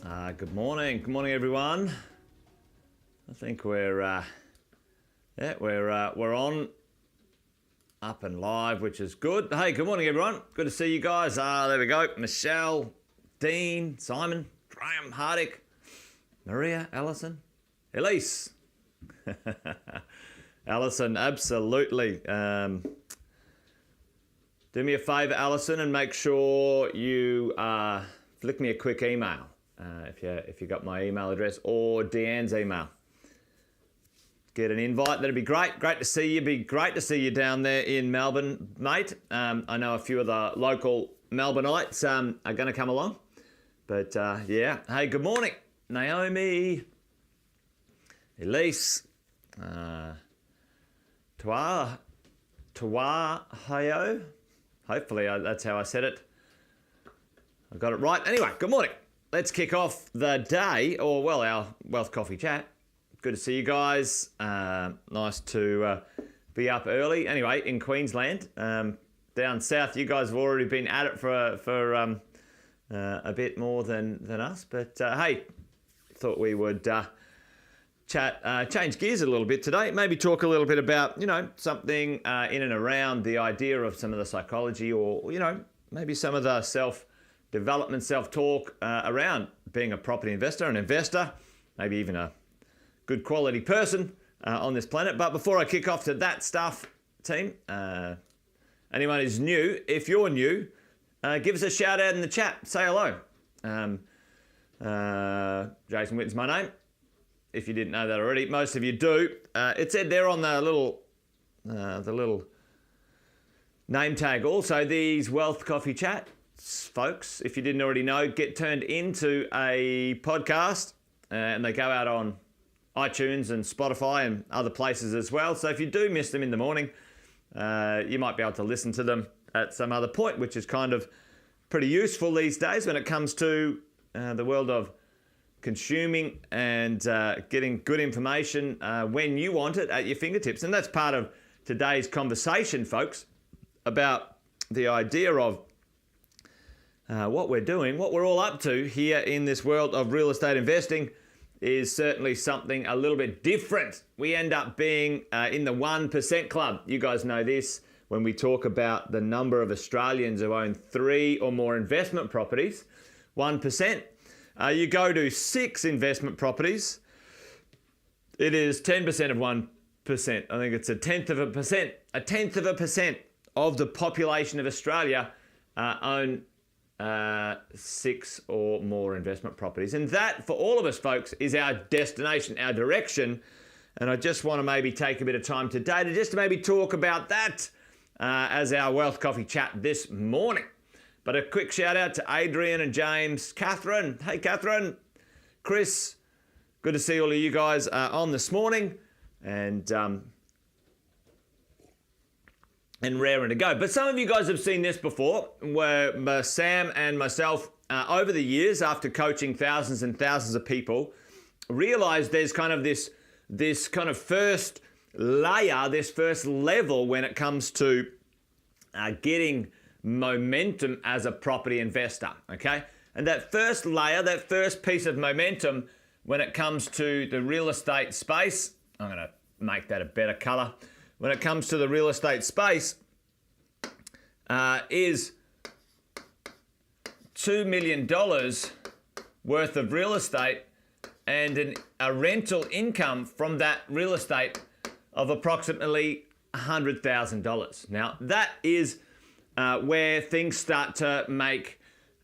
Good morning. Good morning, everyone. I think we're on up and live, which is good. Hey, good morning, everyone. Good to see you guys. There we go. Michelle, Dean, Simon, Graham, Hardick, Maria, Alison, Elise. Alison, absolutely. Do me a favour, Alison, and make sure you flick me a quick email if you got my email address or Deanne's email. Get an invite. That'd be great. Great to see you. Be great to see you down there in Melbourne, mate. I know a few of the local Melbourneites are going to come along. But yeah. Hey, good morning, Naomi, Elise, Hayo. Hopefully that's how I said it. I got it right. Anyway, good morning. Let's kick off the day, our Wealth Coffee Chat. Good to see you guys. Nice to be up early. Anyway, in Queensland, down south, you guys have already been at it for a bit more than us. But hey, thought we would change gears a little bit today. Maybe talk a little bit about something in and around the idea of some of the psychology, or maybe some of the self-development, self-talk around being a property investor, an investor, maybe even a good quality person on this planet. But before I kick off to that stuff, team, anyone who's new, if you're new, give us a shout out in the chat. Say hello. Jason Witten's my name. If you didn't know that already, most of you do. It said there on the little name tag. Also, these Wealth Coffee Chats, folks, if you didn't already know, get turned into a podcast, and they go out on iTunes and Spotify and other places as well. So if you do miss them in the morning, you might be able to listen to them at some other point, which is kind of pretty useful these days when it comes to the world of consuming and getting good information when you want it at your fingertips. And that's part of today's conversation, folks, about the idea of what we're doing, what we're all up to here in this world of real estate investing is certainly something a little bit different. We end up being in the 1% club. You guys know this when we talk about the number of Australians who own 3 or more investment properties, 1%. You go to 6 investment properties, it is 10% of 1%. I think it's a tenth of a percent. A tenth of a percent of the population of Australia own 6 or more investment properties. And that, for all of us, folks, is our destination, our direction. And I just want to maybe take a bit of time today to just maybe talk about that as our Wealth Coffee Chat this morning. But a quick shout out to Adrian and James, Catherine. Hey, Catherine, Chris. Good to see all of you guys on this morning, and raring to go. But some of you guys have seen this before, where Sam and myself, over the years, after coaching thousands and thousands of people, realized there's kind of this kind of first layer, this first level when it comes to getting momentum as a property investor, okay? And that first layer, that first piece of momentum when it comes to the real estate space, I'm going to make that a better color. When it comes to the real estate space, is $2 million worth of real estate and a rental income from that real estate of approximately $100,000. Now, that is where things start to make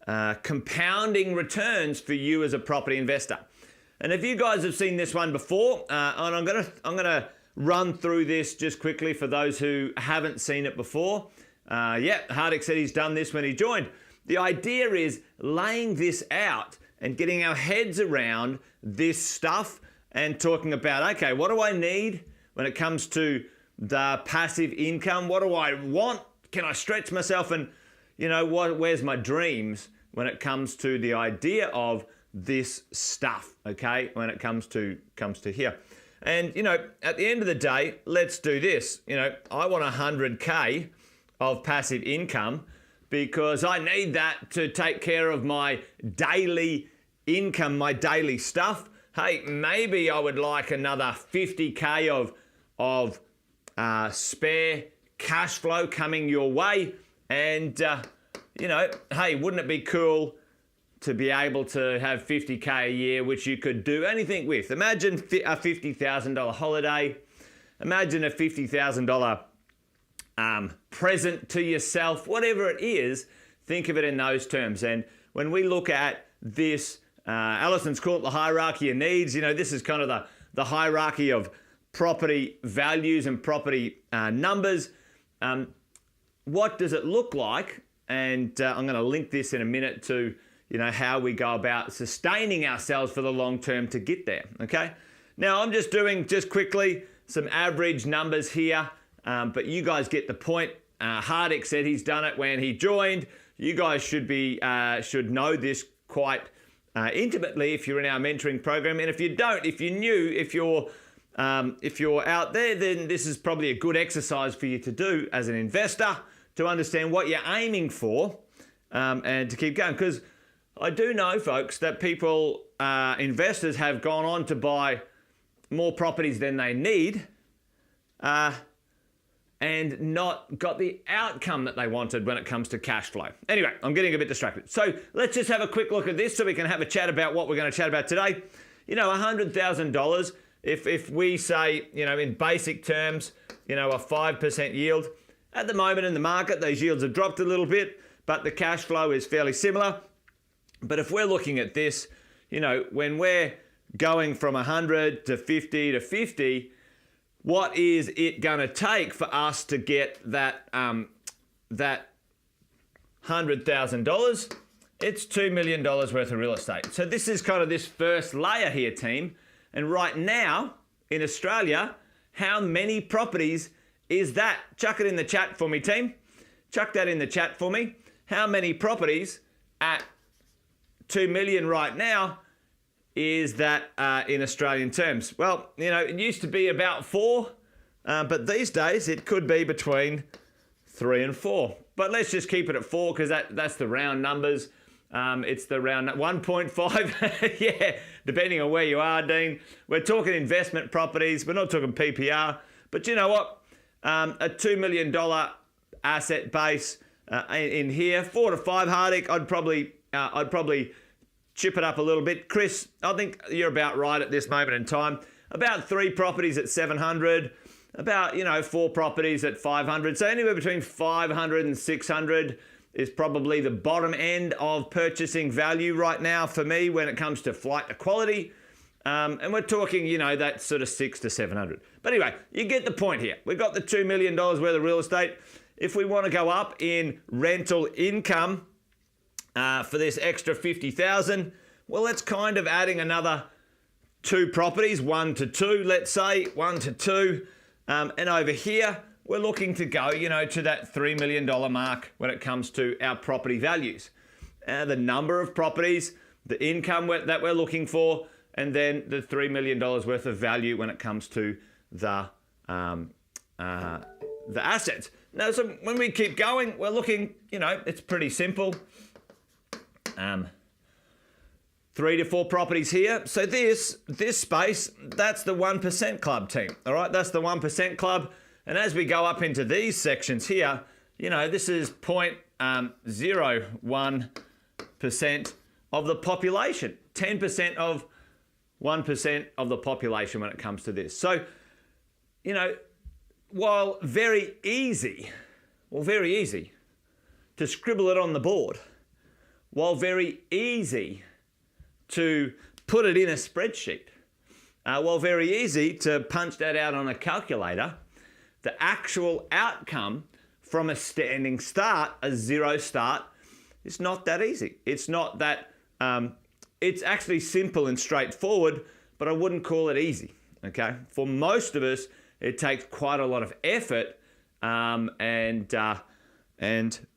compounding returns for you as a property investor. And if you guys have seen this one before, and I'm gonna run through this just quickly for those who haven't seen it before. Hardick said he's done this when he joined. The idea is laying this out and getting our heads around this stuff and talking about, okay, what do I need when it comes to the passive income? What do I want? Can I stretch myself? And where's my dreams when it comes to the idea of this stuff, okay? When it comes to here. And, at the end of the day, let's do this. I want 100K of passive income because I need that to take care of my daily income, my daily stuff, hey, maybe I would like another 50K of spare cash flow coming your way. And, hey, wouldn't it be cool to be able to have 50K a year, which you could do anything with? Imagine a $50,000 holiday. Imagine a $50,000 present to yourself, whatever it is, think of it in those terms. And when we look at this, Allison's called it the hierarchy of needs. This is kind of the hierarchy of property values and property numbers. What does it look like? And I'm going to link this in a minute to, how we go about sustaining ourselves for the long term to get there. Okay. Now I'm just doing quickly some average numbers here, but you guys get the point. Hardik said he's done it when he joined. You guys should know this quite intimately if you're in our mentoring program. And if you don't, if you're new, if you're out there, then this is probably a good exercise for you to do as an investor to understand what you're aiming for, and to keep going. Because I do know, folks, that people, investors, have gone on to buy more properties than they need, and not got the outcome that they wanted when it comes to cash flow. Anyway, I'm getting a bit distracted. So let's just have a quick look at this so we can have a chat about what we're going to chat about today. $100,000, if we say, in basic terms, a 5% yield. At the moment in the market, those yields have dropped a little bit, but the cash flow is fairly similar. But if we're looking at this, when we're going from 100 to 50 to 50, what is it going to take for us to get that $100,000? It's $2 million worth of real estate. So this is kind of this first layer here, team. And right now in Australia, how many properties is that? Chuck it in the chat for me, team. Chuck that in the chat for me. How many properties at 2 million right now is that in Australian terms? Well, it used to be about 4, but these days it could be between 3 and 4. But let's just keep it at 4 because that's the round numbers. It's the round 1.5. Yeah, depending on where you are, Dean. We're talking investment properties. We're not talking PPR. But you know what? A $2 million asset base in here, 4 to 5, Hardik. I'd probably chip it up a little bit. Chris, I think you're about right at this moment in time. About 3 properties at 700, about, 4 properties at 500. So anywhere between 500 and 600 is probably the bottom end of purchasing value right now for me when it comes to flight to quality. And we're talking, that sort of 6 to 700. But anyway, you get the point here. We've got the $2 million worth of real estate. If we want to go up in rental income, for this extra 50,000, well, that's kind of adding another 2 properties, 1 to 2, let's say, 1 to 2. And over here, we're looking to go, to that $3 million mark when it comes to our property values. The number of properties, the income that we're looking for, and then the $3 million worth of value when it comes to the assets. Now, so when we keep going, we're looking, it's pretty simple. 3 to 4 properties here. So this space, that's the 1% club, team. All right, that's the 1% club. And as we go up into these sections here, this is 0.01% of the population, 10% of 1% of the population when it comes to this. So, while very easy to scribble it on the board, while very easy to put it in a spreadsheet, while very easy to punch that out on a calculator, the actual outcome from a standing start, a 0 start, is not that easy. It's not that, it's actually simple and straightforward, but I wouldn't call it easy, okay? For most of us, it takes quite a lot of effort and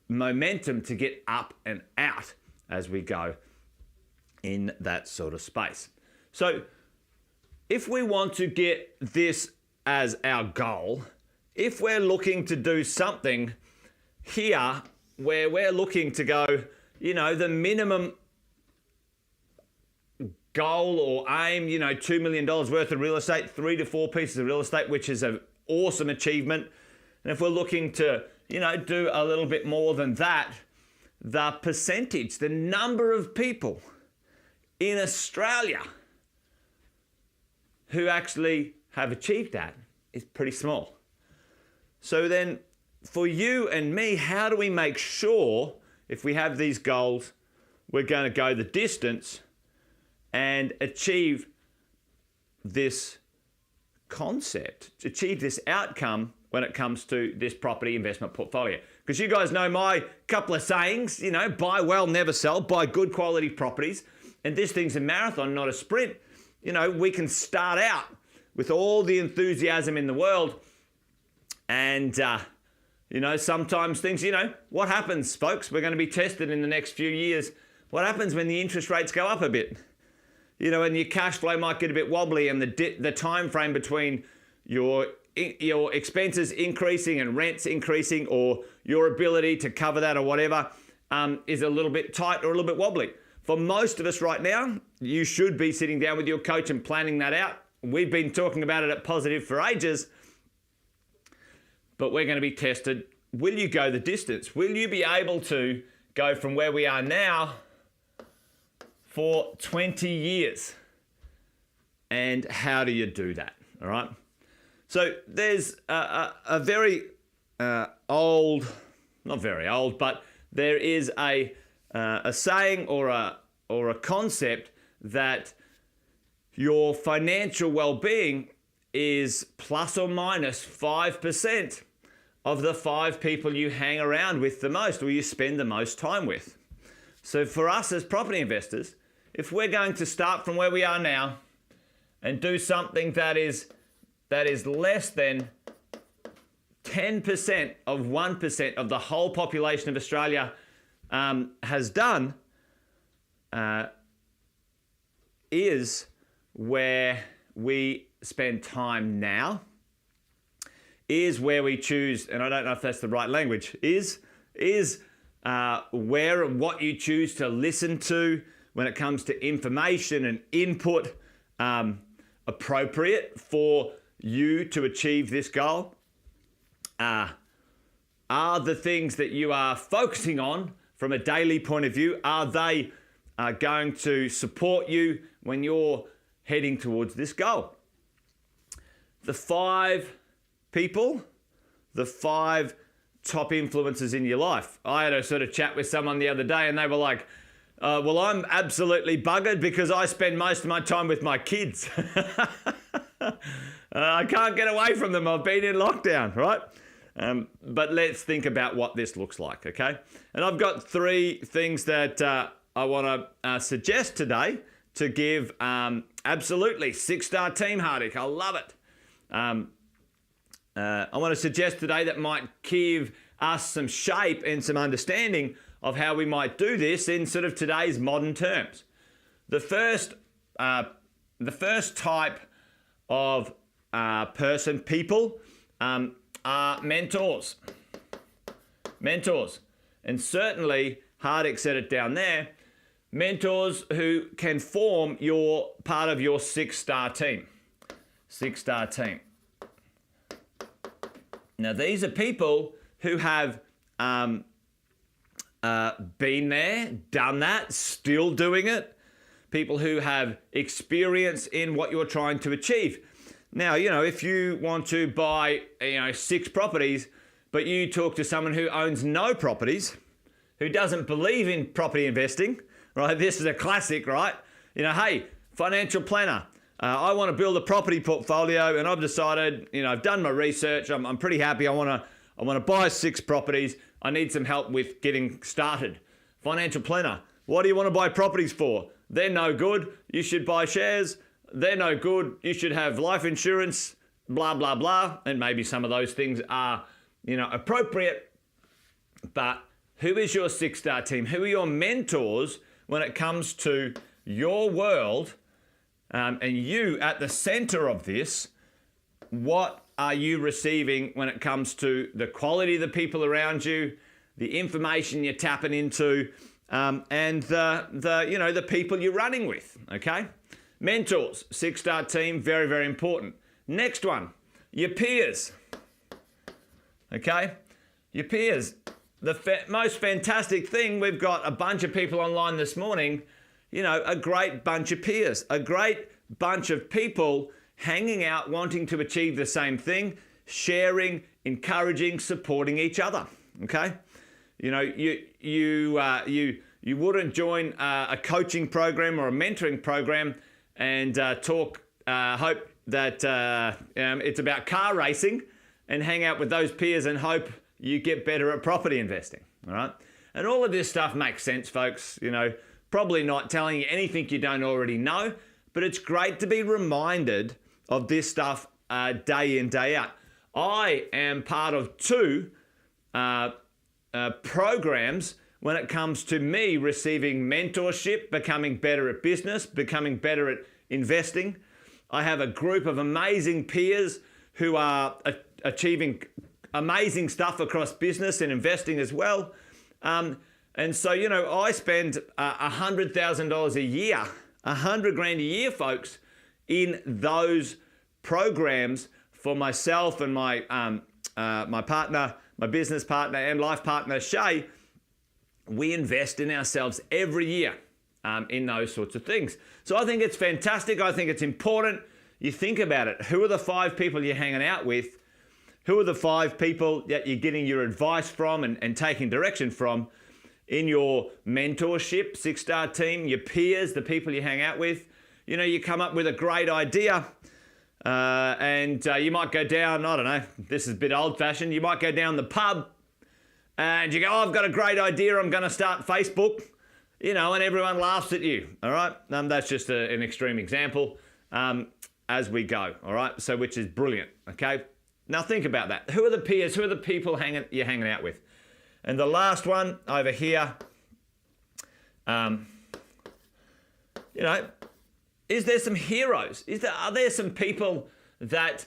momentum to get up and out as we go in that sort of space. So if we want to get this as our goal, if we're looking to do something here where we're looking to go, the minimum goal or aim, $2 million worth of real estate, 3 to 4 pieces of real estate, which is an awesome achievement. And if we're looking to, do a little bit more than that, the percentage, the number of people in Australia who actually have achieved that is pretty small. So then for you and me, how do we make sure if we have these goals, we're going to go the distance and achieve this concept, achieve this outcome when it comes to this property investment portfolio? Because you guys know my couple of sayings, buy well, never sell, buy good quality properties. And this thing's a marathon, not a sprint. We can start out with all the enthusiasm in the world. And, sometimes things, what happens, folks? We're going to be tested in the next few years. What happens when the interest rates go up a bit? And your cash flow might get a bit wobbly, and the time frame between your expenses increasing and rents increasing, or your ability to cover that or whatever, is a little bit tight or a little bit wobbly. For most of us right now, you should be sitting down with your coach and planning that out. We've been talking about it at Positive for ages, but we're going to be tested. Will you go the distance? Will you be able to go from where we are now for 20 years? And how do you do that? All right. So there's a very old, not very old, but there is a saying or a concept that your financial well-being is plus or minus 5% of the 5 people you hang around with the most, or you spend the most time with. So for us as property investors, if we're going to start from where we are now and do something that is less than 10% of 1% of the whole population of Australia has done, is where we spend time now, is where we choose, and I don't know if that's the right language, is where and what you choose to listen to when it comes to information and input appropriate for you to achieve this goal. Are the things that you are focusing on from a daily point of view, are they going to support you when you're heading towards this goal? The 5 people, the 5 top influences in your life. I had a sort of chat with someone the other day and they were like, well, I'm absolutely buggered because I spend most of my time with my kids. I can't get away from them. I've been in lockdown, right? But let's think about what this looks like, okay? And I've got 3 things that I want to suggest today to give absolutely 6-star team, Hardik. I love it. I want to suggest today that might give us some shape and some understanding of how we might do this in sort of today's modern terms. The first type of people are mentors. Mentors. And certainly, Hardik said it down there, mentors who can form your part of your 6-star team. 6-star team. Now, these are people who have been there, done that, still doing it. People who have experience in what you're trying to achieve. Now, if you want to buy, 6 properties, but you talk to someone who owns no properties, who doesn't believe in property investing, right? This is a classic, right? Hey, financial planner, I want to build a property portfolio and I've decided, I've done my research. I'm pretty happy. I want to buy 6 properties. I need some help with getting started. Financial planner, what do you want to buy properties for? They're no good. You should buy shares. They're no good. You should have life insurance, blah, blah, blah. And maybe some of those things are, appropriate. But who is your 6-star team? Who are your mentors when it comes to your world? And you at the center of this, what are you receiving when it comes to the quality of the people around you, the information you're tapping into, and the people you're running with, okay? Mentors, 6-star team, very, very important. Next one, your peers, okay? Your peers. The most fantastic thing, we've got a bunch of people online this morning, a great bunch of peers, a great bunch of people hanging out, wanting to achieve the same thing, sharing, encouraging, supporting each other, okay? You wouldn't join a coaching program or a mentoring program and hope that it's about car racing and hang out with those peers and hope you get better at property investing, all right? And all of this stuff makes sense, folks. Probably not telling you anything you don't already know, but it's great to be reminded of this stuff day in, day out. I am part of 2 programs when it comes to me receiving mentorship, becoming better at business, becoming better at investing. I have a group of amazing peers who are achieving amazing stuff across business and investing as well. And so, I spend $100,000 a year, $100,000 a year, folks, in those programs for myself and my partner, my business partner and life partner, Shay. We invest in ourselves every year in those sorts of things. So I think it's fantastic. I think it's important. You think about it. Who are the 5 people you're hanging out with? Who are the 5 people that you're getting your advice from and taking direction from in your mentorship, 6-star team, your peers, the people you hang out with? You come up with a great idea and you might go down, I don't know, this is a bit old-fashioned, you might go down the pub and you go, I've got a great idea, I'm going to start Facebook, and everyone laughs at you, all right? That's just an extreme example as we go, all right? So, which is brilliant, okay? Now think about that. Who are the peers? Who are the people you're hanging out with? And the last one over here, is there some heroes? Are there some people that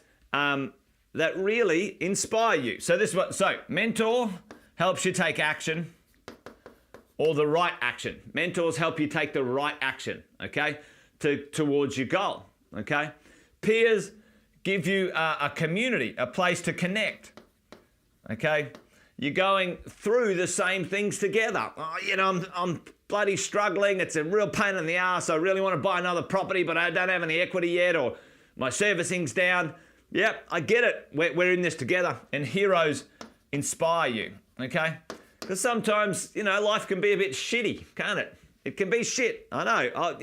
really inspire you? So mentor helps you take action, or the right action. Mentors help you take the right action, okay, towards your goal, okay? Peers give you a community, a place to connect, okay? You're going through the same things together. I'm bloody struggling. It's a real pain in the ass. I really want to buy another property, but I don't have any equity yet, or my servicing's down. Yep, I get it. We're in this together. And heroes inspire you, okay? Because sometimes, life can be a bit shitty, can't it? It can be shit. I know.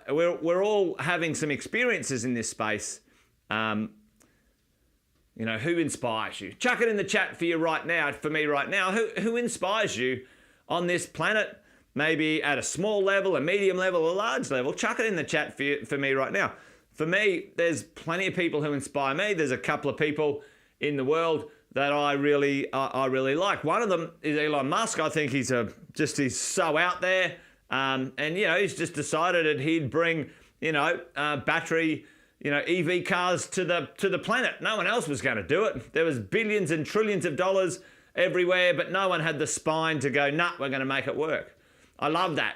We're all having some experiences in this space. Who inspires you? Chuck it in the chat for me right now. Who inspires you on this planet? Maybe at a small level, a medium level, a large level. Chuck it in the chat for me right now. For me, there's plenty of people who inspire me. There's a couple of people in the world that I really like. One of them is Elon Musk. I think he's so out there. He's just decided that he'd bring, battery, EV cars to the planet. No one else was going to do it. There was billions and trillions of dollars everywhere, but no one had the spine to go, nah, we're going to make it work. I love that.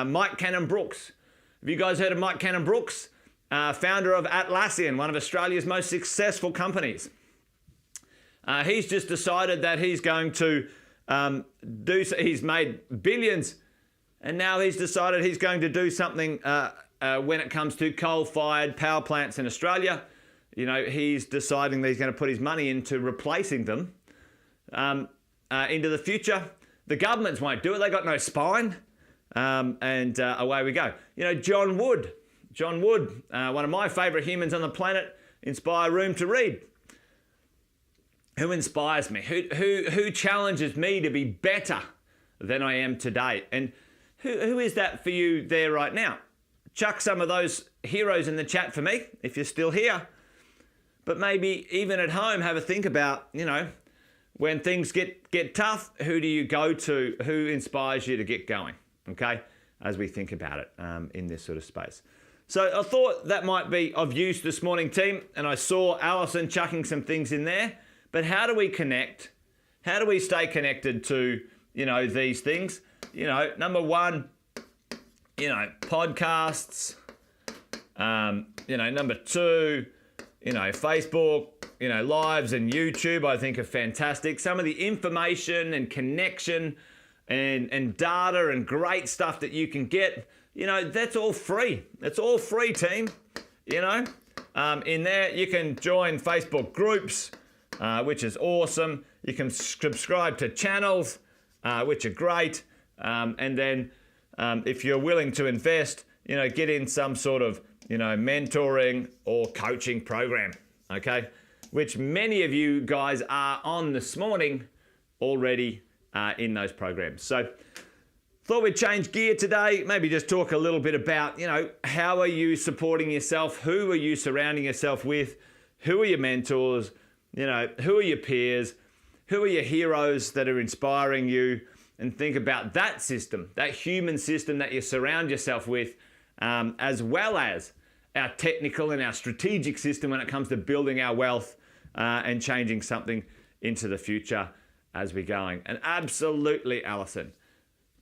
Mike Cannon-Brookes. Have you guys heard of Mike Cannon-Brookes? Founder of Atlassian, one of Australia's most successful companies. He's just decided that he's going to he's made billions, and now he's decided he's going to do something when it comes to coal-fired power plants in Australia. He's deciding that he's going to put his money into replacing them into the future. The governments won't do it. They got no spine. And away we go. John Wood, one of my favourite humans on the planet, inspire Room to Read. Who inspires me? Who challenges me to be better than I am today? And who is that for you there right now? Chuck some of those heroes in the chat for me if you're still here. But maybe even at home, have a think about, when things get tough, who do you go to? Who inspires you to get going? Okay, as we think about it in this sort of space. So I thought that might be of use this morning, team. And I saw Alison chucking some things in there. But how do we connect? How do we stay connected to these things. Number one, podcasts. Number two, Facebook, lives and YouTube, I think are fantastic. Some of the information and connection and data and great stuff that you can get, that's all free. It's all free, team. In there, you can join Facebook groups, which is awesome. You can subscribe to channels, which are great. And then if you're willing to invest, get in some sort of, mentoring or coaching program, okay? Which many of you guys are on this morning already in those programs. So thought we'd change gear today, maybe just talk a little bit about, how are you supporting yourself? Who are you surrounding yourself with? Who are your mentors? Who are your peers? Who are your heroes that are inspiring you? And think about that system, that human system that you surround yourself with, as well as our technical and our strategic system when it comes to building our wealth and changing something into the future as we're going. And absolutely, Alison,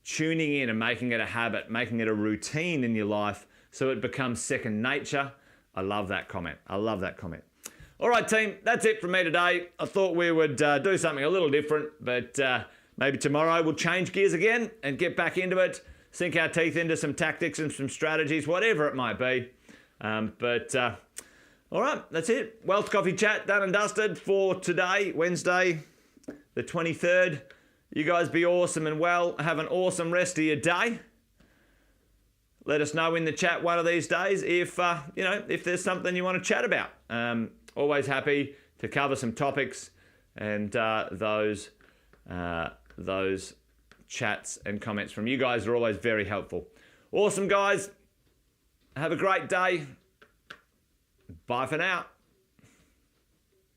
tuning in and making it a habit, making it a routine in your life so it becomes second nature. I love that comment. All right, team, that's it from me today. I thought we would do something a little different, but maybe tomorrow we'll change gears again and get back into it, sink our teeth into some tactics and some strategies, whatever it might be. All right, that's it. Wealth Coffee Chat done and dusted for today, Wednesday, the 23rd. You guys be awesome and well. Have an awesome rest of your day. Let us know in the chat one of these days if there's something you want to chat about. Always happy to cover some topics, and those chats and comments from you guys are always very helpful. Awesome, guys. Have a great day. Bye for now.